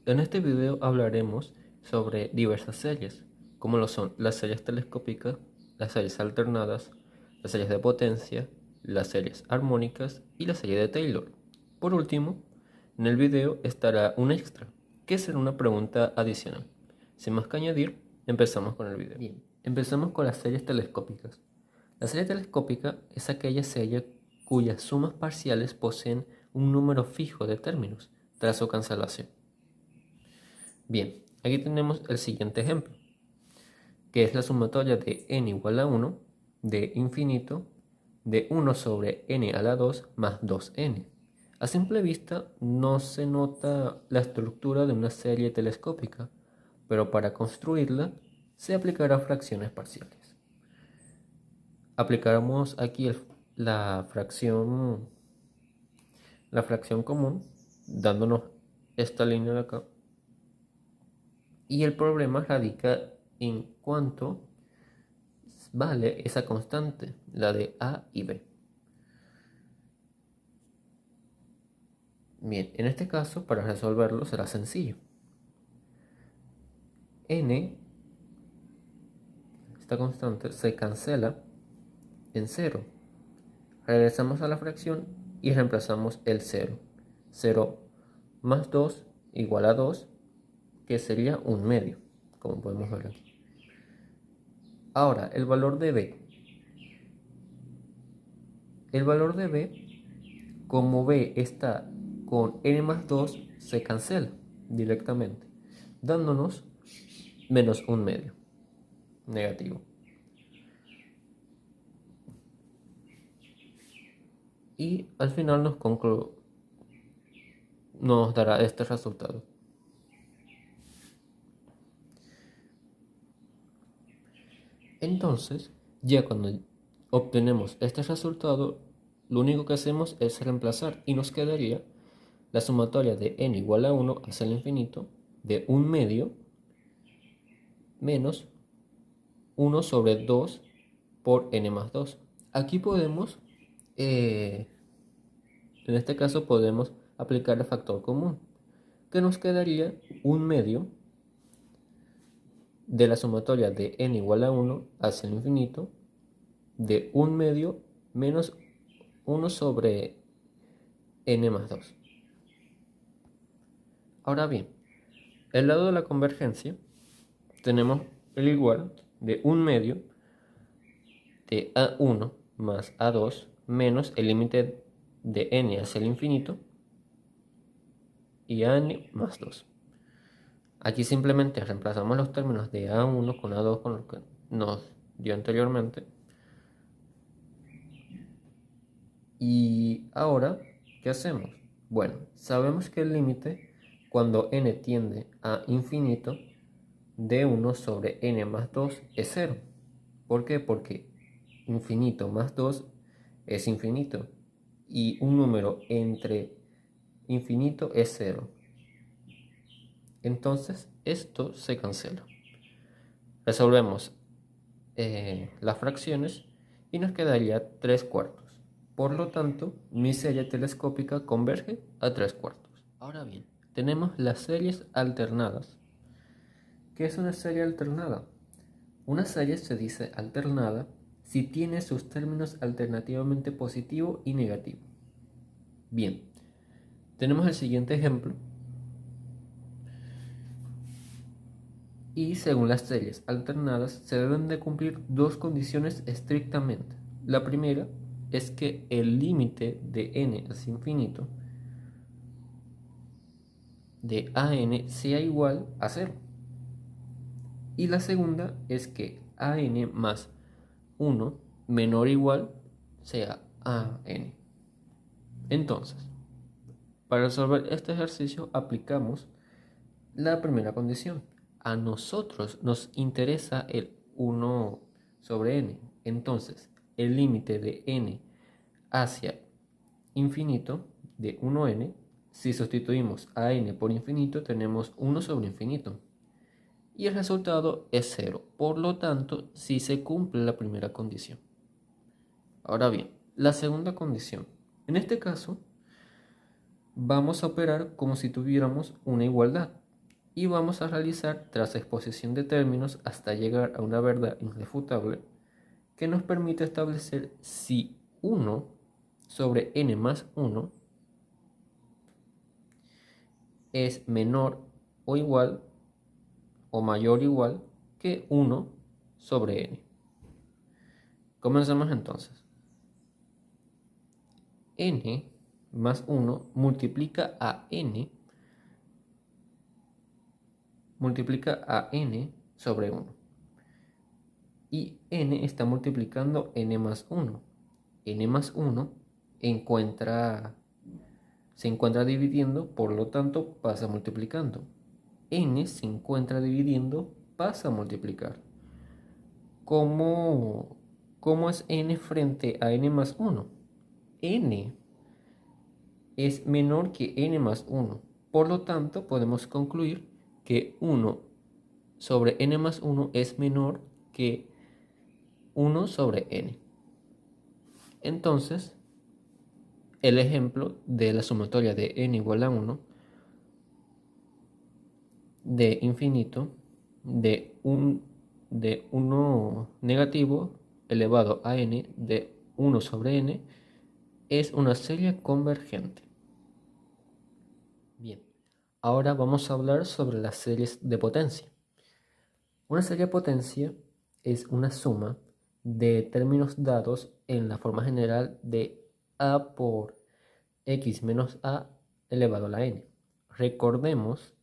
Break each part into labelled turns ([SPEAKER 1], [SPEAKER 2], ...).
[SPEAKER 1] En este video hablaremos sobre diversas series, como lo son las series telescópicas, las series alternadas, las series de potencia, las series armónicas y la serie de Taylor. Por último, en el video estará un extra, que será una pregunta adicional. Sin más que añadir, empezamos con el video. Bien, empezamos con las series telescópicas. La serie telescópica es aquella serie cuyas sumas parciales poseen un número fijo de términos tras su cancelación. Bien, aquí tenemos el siguiente ejemplo, que es la sumatoria de n igual a 1 de infinito de 1 sobre n a la 2 más 2n. A simple vista no se nota la estructura de una serie telescópica, pero para construirla se aplicará fracciones parciales. Aplicaremos aquí la fracción común, dándonos esta línea de acá. Y el problema radica en cuánto vale esa constante, la de A y B. Bien, en este caso, para resolverlo será sencillo. N, esta constante, se cancela en 0. Regresamos a la fracción y reemplazamos el 0. 0 más 2 igual a 2, que sería un medio, como podemos ver aquí. Ahora, el valor de B. El valor de B, como B está con n más 2, se cancela directamente, dándonos menos un medio, negativo. Y al final nos dará este resultado. Entonces, ya cuando obtenemos este resultado, lo único que hacemos es reemplazar y nos quedaría la sumatoria de n igual a 1 hacia el infinito de un medio menos 1 sobre 2 por n más 2. Aquí podemos, en este caso podemos aplicar el factor común, que nos quedaría un medio de la sumatoria de n igual a 1 hacia el infinito de un medio menos 1 sobre n más 2. Ahora bien, el lado de la convergencia tenemos el igual de un medio de a1 más a2 menos el límite de n hacia el infinito y a n más 2. Aquí simplemente reemplazamos los términos de a1 con a2 con lo que nos dio anteriormente. Y ahora, ¿qué hacemos? Bueno, sabemos que el límite cuando n tiende a infinito de 1 sobre n más 2 es 0. ¿Por qué? Porque infinito más 2 es infinito y un número entre infinito es 0. Entonces esto se cancela. Resolvemos las fracciones y nos quedaría 3 cuartos. Por lo tanto, mi serie telescópica converge a 3 cuartos. Ahora bien, tenemos las series alternadas. ¿Qué es una serie alternada? Una serie se dice alternada si tiene sus términos alternativamente positivo y negativo. Bien, tenemos el siguiente ejemplo. Y según las series alternadas se deben de cumplir dos condiciones estrictamente. La primera es que el límite de n hacia infinito de an sea igual a 0. Y la segunda es que an más 1 menor o igual sea an. Entonces, para resolver este ejercicio aplicamos la primera condición. A nosotros nos interesa el 1 sobre n. Entonces, el límite de n hacia infinito de 1n, si sustituimos a n por infinito, tenemos 1 sobre infinito. Y el resultado es 0. Por lo tanto, sí se cumple la primera condición. Ahora bien, la segunda condición. En este caso, vamos a operar como si tuviéramos una igualdad. y vamos a realizar exposición de términos hasta llegar a una verdad irrefutable que nos permite establecer si 1 sobre n más 1 es menor o igual o mayor o igual que 1 sobre n. Comencemos entonces. N más 1 multiplica a n sobre 1. Y n está multiplicando n más 1. N más 1 se encuentra dividiendo, por lo tanto pasa multiplicando. N se encuentra dividiendo, pasa a multiplicar. ¿Cómo es n frente a n más 1? N es menor que n más 1. Por lo tanto, podemos concluir que 1 sobre n más 1 es menor que 1 sobre n. Entonces, el ejemplo de la sumatoria de n igual a 1 de infinito de 1 negativo elevado a n de 1 sobre n es una serie convergente. Bien, ahora vamos a hablar sobre las series de potencia. Una serie de potencia es una suma de términos dados en la forma general de a por x menos a elevado a la n. Recordemos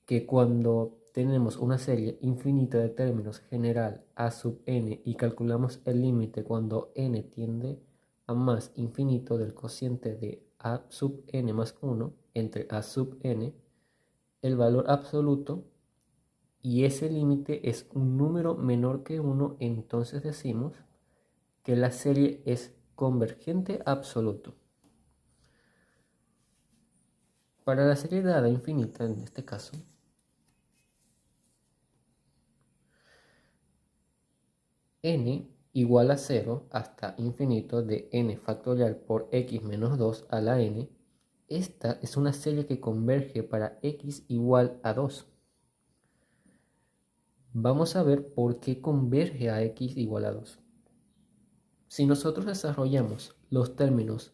[SPEAKER 1] que cuando tenemos una serie infinita de términos general a sub n y calculamos el límite cuando n tiende a más infinito del cociente de a sub n más 1 entre a sub n, el valor absoluto, y ese límite es un número menor que 1, entonces decimos que la serie es convergente absoluto. Para la serie dada infinita, en este caso, n igual a 0 hasta infinito de n factorial por x menos 2 a la n, esta es una serie que converge para x igual a 2. Vamos a ver por qué converge a x igual a 2. Si nosotros desarrollamos los términos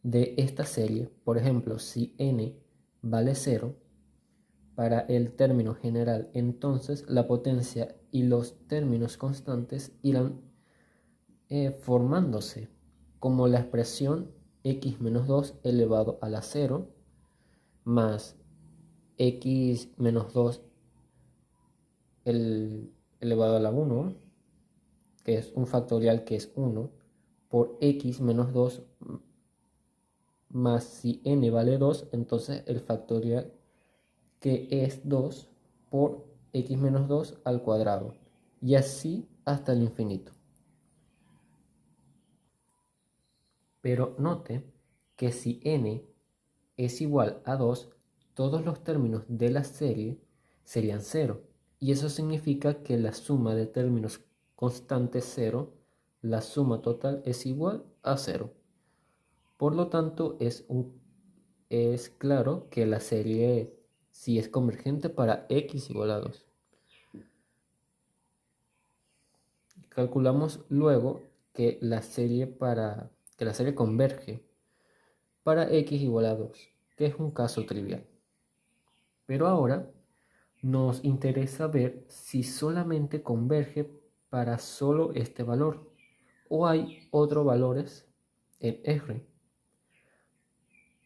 [SPEAKER 1] de esta serie, por ejemplo, si n vale 0 para el término general, entonces la potencia y los términos constantes irán formándose como la expresión x menos 2 elevado a la 0 más x menos 2 elevado a la 1, que es un factorial que es 1, por x menos 2 más si n vale 2, entonces el factorial que es 2 por x menos 2 al cuadrado, y así hasta el infinito. Pero note que si n es igual a 2, todos los términos de la serie serían 0, y eso significa que la suma de términos constante 0, la suma total es igual a 0. Por lo tanto, es claro que la serie sí es convergente para x igual a 2. Calculamos luego que la serie converge para x igual a 2, que es un caso trivial. Pero ahora nos interesa ver si solamente converge para solo este valor o hay otros valores en R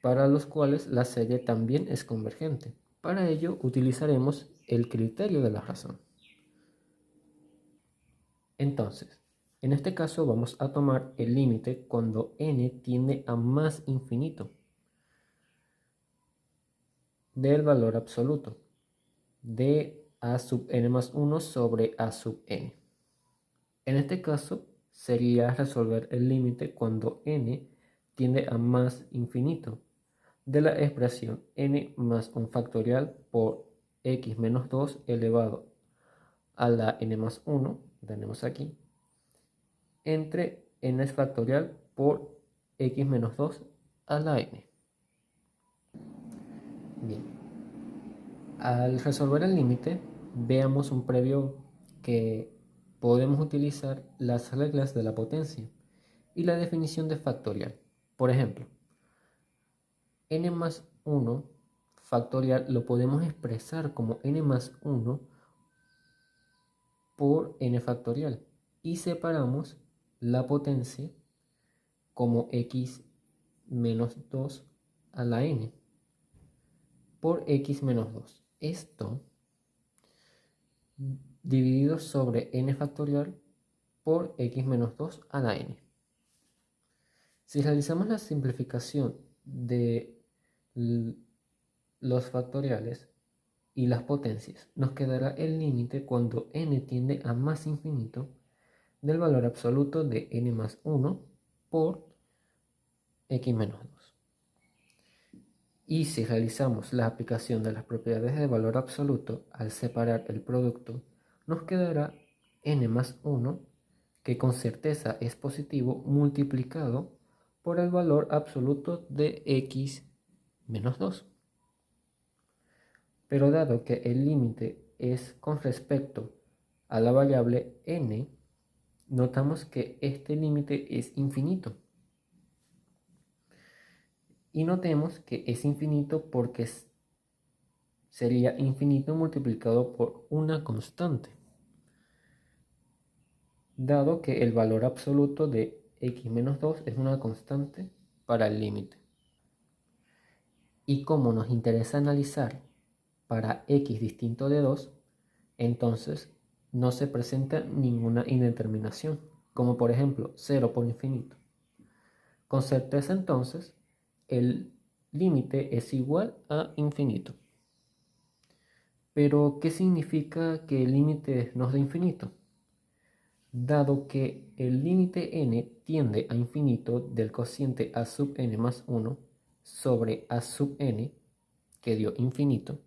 [SPEAKER 1] para los cuales la serie también es convergente. Para ello utilizaremos el criterio de la razón. Entonces, en este caso vamos a tomar el límite cuando n tiende a más infinito del valor absoluto de a sub n más 1 sobre a sub n. En este caso sería resolver el límite cuando n tiende a más infinito de la expresión n más un factorial por x menos 2 elevado a la n más 1, tenemos aquí, entre n factorial por x menos 2 a la n. Bien, Al resolver el límite, veamos un previo que podemos utilizar las reglas de la potencia y la definición de factorial. Por ejemplo, n más 1 factorial lo podemos expresar como n más 1 por n factorial y separamos la potencia como x menos 2 a la n por x menos 2. Esto dividido sobre n factorial por x menos 2 a la n. Si realizamos la simplificación de los factoriales y las potencias, nos quedará el límite cuando n tiende a más infinito del valor absoluto de n más 1 por x menos 2. Y si realizamos la aplicación de las propiedades de valor absoluto al separar el producto, nos quedará n más 1, que con certeza es positivo, multiplicado por el valor absoluto de x menos 2. Pero dado que el límite es con respecto a la variable n, notamos que este límite es infinito. Y notemos que es infinito porque sería infinito multiplicado por una constante, dado que el valor absoluto de x menos 2 es una constante para el límite. Y como nos interesa analizar para x distinto de 2, entonces no se presenta ninguna indeterminación, como por ejemplo 0 por infinito. Con certeza entonces el límite es igual a infinito. Pero ¿qué significa que el límite no es de infinito? Dado que el límite n tiende a infinito del cociente a sub n más 1 sobre a sub n, que dio infinito,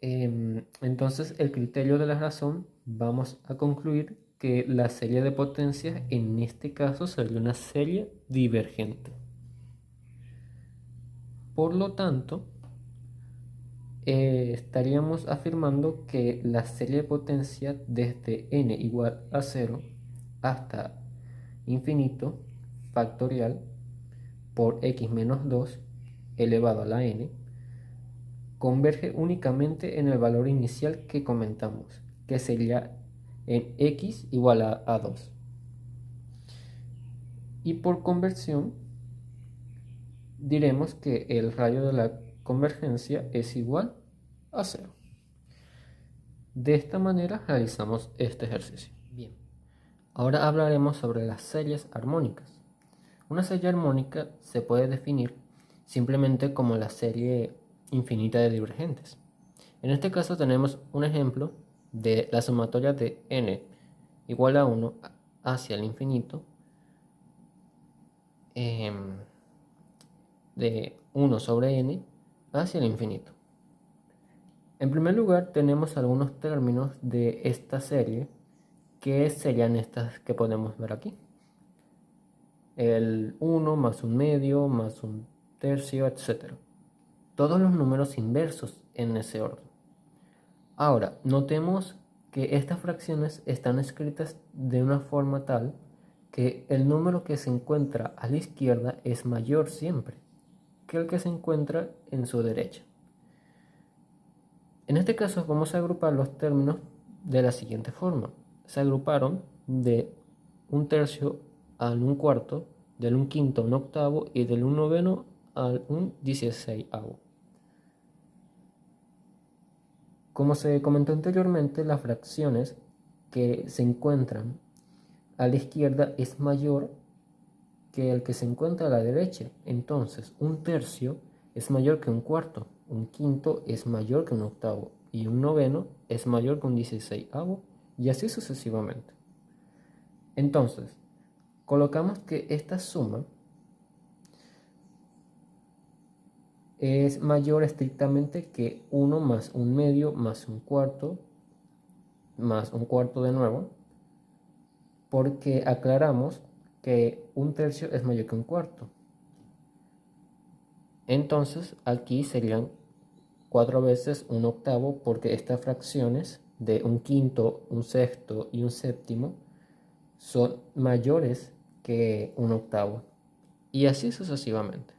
[SPEAKER 1] entonces el criterio de la razón vamos a concluir que la serie de potencias en este caso sería una serie divergente. Por lo tanto, estaríamos afirmando que la serie de potencia desde n igual a 0 hasta infinito factorial por x menos 2 elevado a la n converge únicamente en el valor inicial que comentamos, que sería en x igual a 2. Y por conversión diremos que el radio de la convergencia es igual a 0. De esta manera realizamos este ejercicio. Bien, ahora hablaremos sobre las series armónicas. Una serie armónica se puede definir simplemente como la serie infinita de divergentes. En este caso tenemos un ejemplo de la sumatoria de n igual a 1 hacia el infinito de 1 sobre n hacia el infinito. En primer lugar tenemos algunos términos de esta serie que serían estas que podemos ver aquí. El 1 más un medio más un tercio, etc. Todos los números inversos en ese orden. Ahora, notemos que estas fracciones están escritas de una forma tal que el número que se encuentra a la izquierda es mayor siempre que el que se encuentra en su derecha. En este caso vamos a agrupar los términos de la siguiente forma. Se agruparon de un tercio al un cuarto, del un quinto a un octavo y del un noveno al un 16avo. Como se comentó anteriormente, las fracciones que se encuentran a la izquierda es mayor que el que se encuentra a la derecha. Entonces, un tercio es mayor que un cuarto, un quinto es mayor que un octavo y un noveno es mayor que un 16avo y así sucesivamente. Entonces, colocamos que esta suma es mayor estrictamente que 1 más un medio más un cuarto de nuevo, porque aclaramos que un tercio es mayor que un cuarto. Entonces aquí serían 4 veces un octavo, porque estas fracciones de un quinto, un sexto y un séptimo son mayores que un octavo, y así sucesivamente.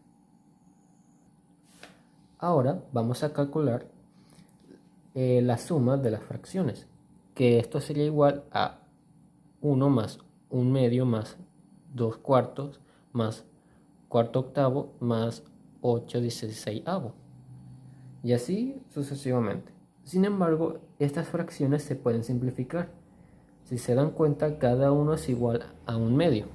[SPEAKER 1] Ahora vamos a calcular la suma de las fracciones, que esto sería igual a 1 más 1 medio más 2 cuartos más cuarto octavo más 8 16avos, y así sucesivamente. Sin embargo, estas fracciones se pueden simplificar. Si se dan cuenta, cada uno es igual a 1 medio.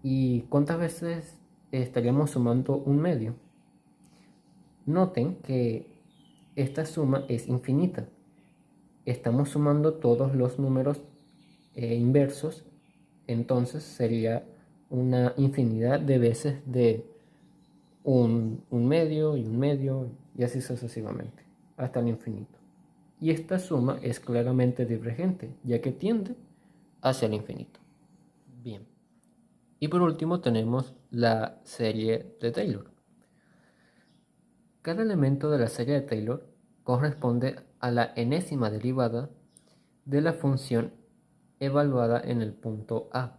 [SPEAKER 1] ¿Y cuántas veces estaríamos sumando 1 medio? Noten que esta suma es infinita. Estamos sumando todos los números inversos, entonces sería una infinidad de veces de un medio y un medio, y así sucesivamente, hasta el infinito. Y esta suma es claramente divergente, ya que tiende hacia el infinito. Bien. Y por último tenemos la serie de Taylor. Cada elemento de la serie de Taylor corresponde a la enésima derivada de la función evaluada en el punto A,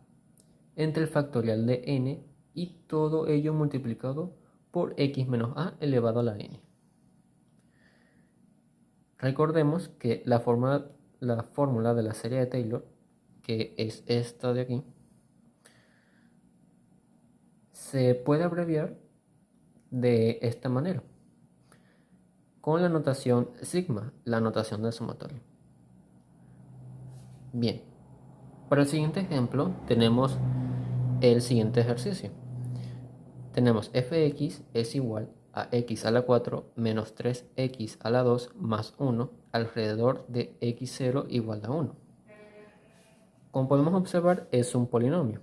[SPEAKER 1] entre el factorial de n y todo ello multiplicado por x menos a elevado a la n. Recordemos que la fórmula de la serie de Taylor, que es esta de aquí, se puede abreviar de esta manera, con la notación sigma, la notación del sumatorio. Bien, para el siguiente ejemplo tenemos el siguiente ejercicio. Tenemos fx es igual a x a la 4 menos 3x a la 2 más 1 alrededor de x0 igual a 1. Como podemos observar, es un polinomio.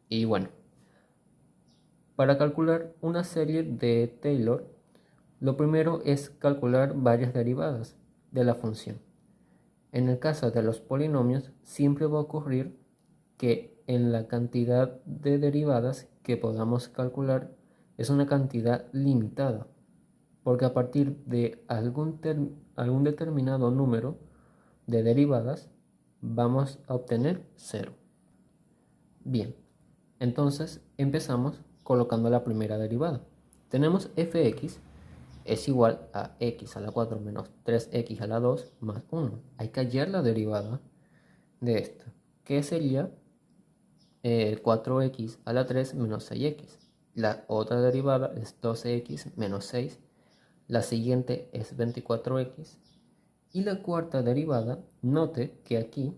[SPEAKER 1] Y bueno, para calcular una serie de Taylor, lo primero es calcular varias derivadas de la función. En el caso de los polinomios, siempre va a ocurrir que en la cantidad de derivadas que podamos calcular es una cantidad limitada, porque a partir de algún determinado número de derivadas vamos a obtener 0. Bien, entonces empezamos colocando la primera derivada. Tenemos fx es igual a x a la 4 menos 3x a la 2 más 1. Hay que hallar la derivada de esto, que sería 4x a la 3 menos 6x. La otra derivada es 12x menos 6. La siguiente es 24x. Y la cuarta derivada, note que aquí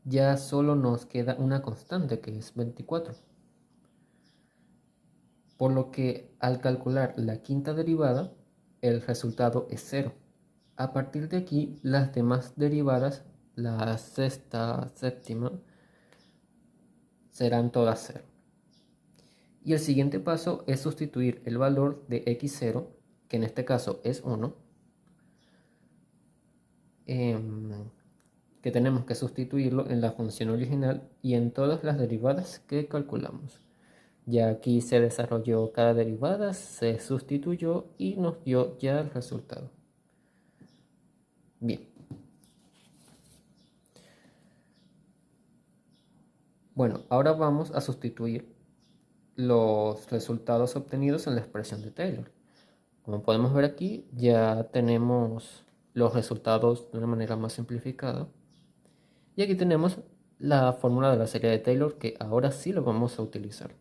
[SPEAKER 1] ya solo nos queda una constante, que es 24. Por lo que al calcular la quinta derivada, el resultado es 0. A partir de aquí, las demás derivadas, la sexta, séptima, serán todas 0. Y el siguiente paso es sustituir el valor de x0, que en este caso es 1, que tenemos que sustituirlo en la función original y en todas las derivadas que calculamos. Ya aquí se desarrolló cada derivada, se sustituyó y nos dio ya el resultado. Bien. Bueno, ahora vamos a sustituir los resultados obtenidos en la expresión de Taylor. Como podemos ver aquí, ya tenemos los resultados de una manera más simplificada. Y aquí tenemos la fórmula de la serie de Taylor, que ahora sí lo vamos a utilizar.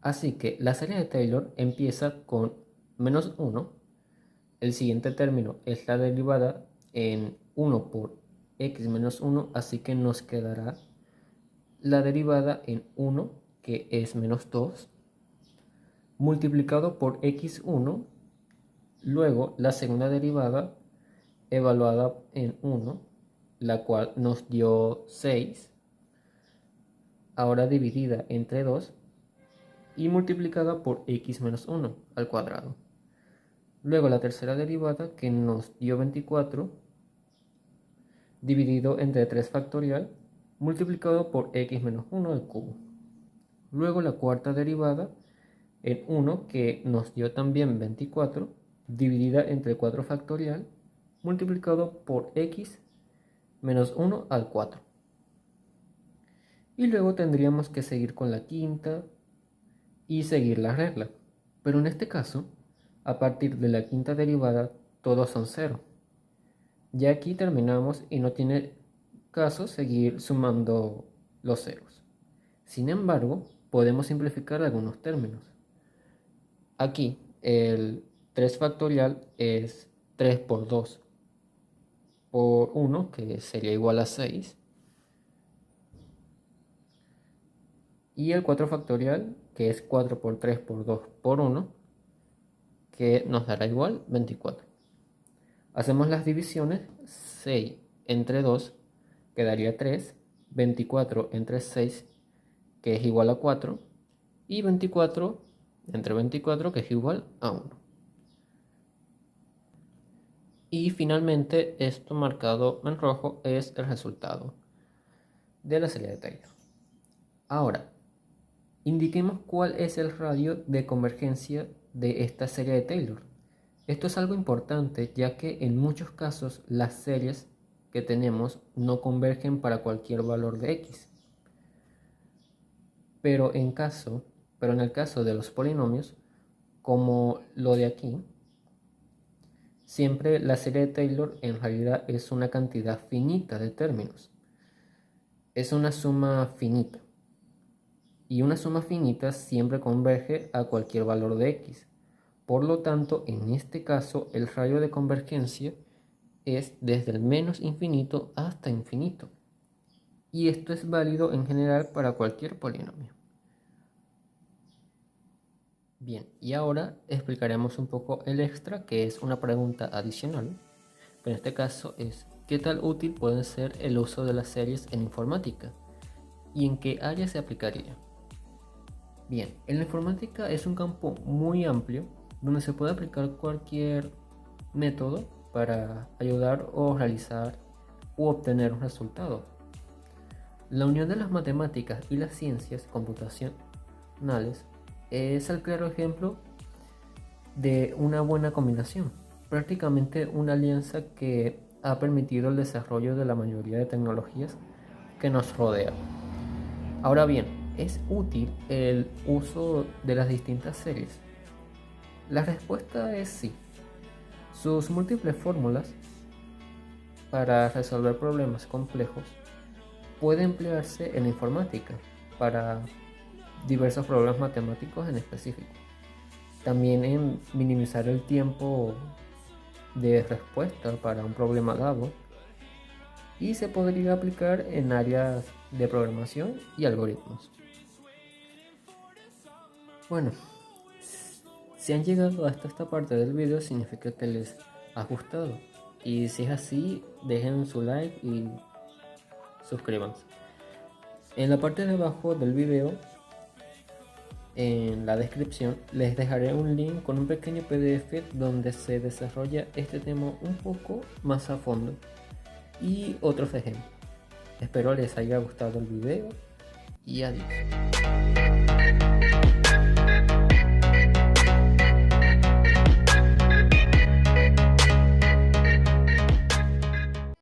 [SPEAKER 1] Así que la serie de Taylor empieza con menos 1. El siguiente término es la derivada en 1 por x menos 1, así que nos quedará la derivada en 1, que es menos 2, multiplicado por x1, luego la segunda derivada evaluada en 1, la cual nos dio 6, ahora dividida entre 2 y multiplicada por x menos 1 al cuadrado. Luego la tercera derivada, que nos dio 24, dividido entre 3 factorial, multiplicado por x menos 1 al cubo. Luego la cuarta derivada en 1, que nos dio también 24, dividida entre 4 factorial, multiplicado por x menos 1 al 4. Y luego tendríamos que seguir con la quinta y seguir la regla. Pero en este caso, a partir de la quinta derivada, todos son 0. Ya aquí terminamos y no tiene caso seguir sumando los ceros. Sin embargo, podemos simplificar algunos términos. Aquí el 3 factorial es 3 por 2 por 1, que sería igual a 6. Y el 4 factorial, que es 4 por 3 por 2 por 1, que nos dará igual 24. Hacemos las divisiones. 6 entre 2 quedaría 3, 24 entre 6, que es igual a 4, y 24 entre 24, que es igual a 1. Y finalmente esto marcado en rojo es el resultado de la serie de Taylor. Ahora, indiquemos cuál es el radio de convergencia de esta serie de Taylor. Esto es algo importante, ya que en muchos casos las series que tenemos no convergen para cualquier valor de x. Pero en el caso de los polinomios, como lo de aquí, siempre la serie de Taylor en realidad es una cantidad finita de términos. Es una suma finita. Y una suma finita siempre converge a cualquier valor de x. Por lo tanto, en este caso, el radio de convergencia es desde el menos infinito hasta infinito. Y esto es válido en general para cualquier polinomio. Bien, y ahora explicaremos un poco el extra, que es una pregunta adicional. Pero en este caso es, ¿qué tal útil puede ser el uso de las series en informática? ¿Y en qué área se aplicaría? Bien, en la informática es un campo muy amplio donde se puede aplicar cualquier método para ayudar o realizar u obtener un resultado. La unión de las matemáticas y las ciencias computacionales es el claro ejemplo de una buena combinación, prácticamente una alianza que ha permitido el desarrollo de la mayoría de tecnologías que nos rodean. Ahora bien, ¿es útil el uso de las distintas series? La respuesta es sí. Sus múltiples fórmulas para resolver problemas complejos puede emplearse en la informática para diversos problemas matemáticos en específico. También en minimizar el tiempo de respuesta para un problema dado, y se podría aplicar en áreas de programación y algoritmos. Bueno, si han llegado hasta esta parte del video significa que les ha gustado, y si es así, dejen su like y suscríbanse. En la parte de abajo del video, en la descripción, les dejaré un link con un pequeño PDF donde se desarrolla este tema un poco más a fondo y otros ejemplos. Espero les haya gustado el video y adiós.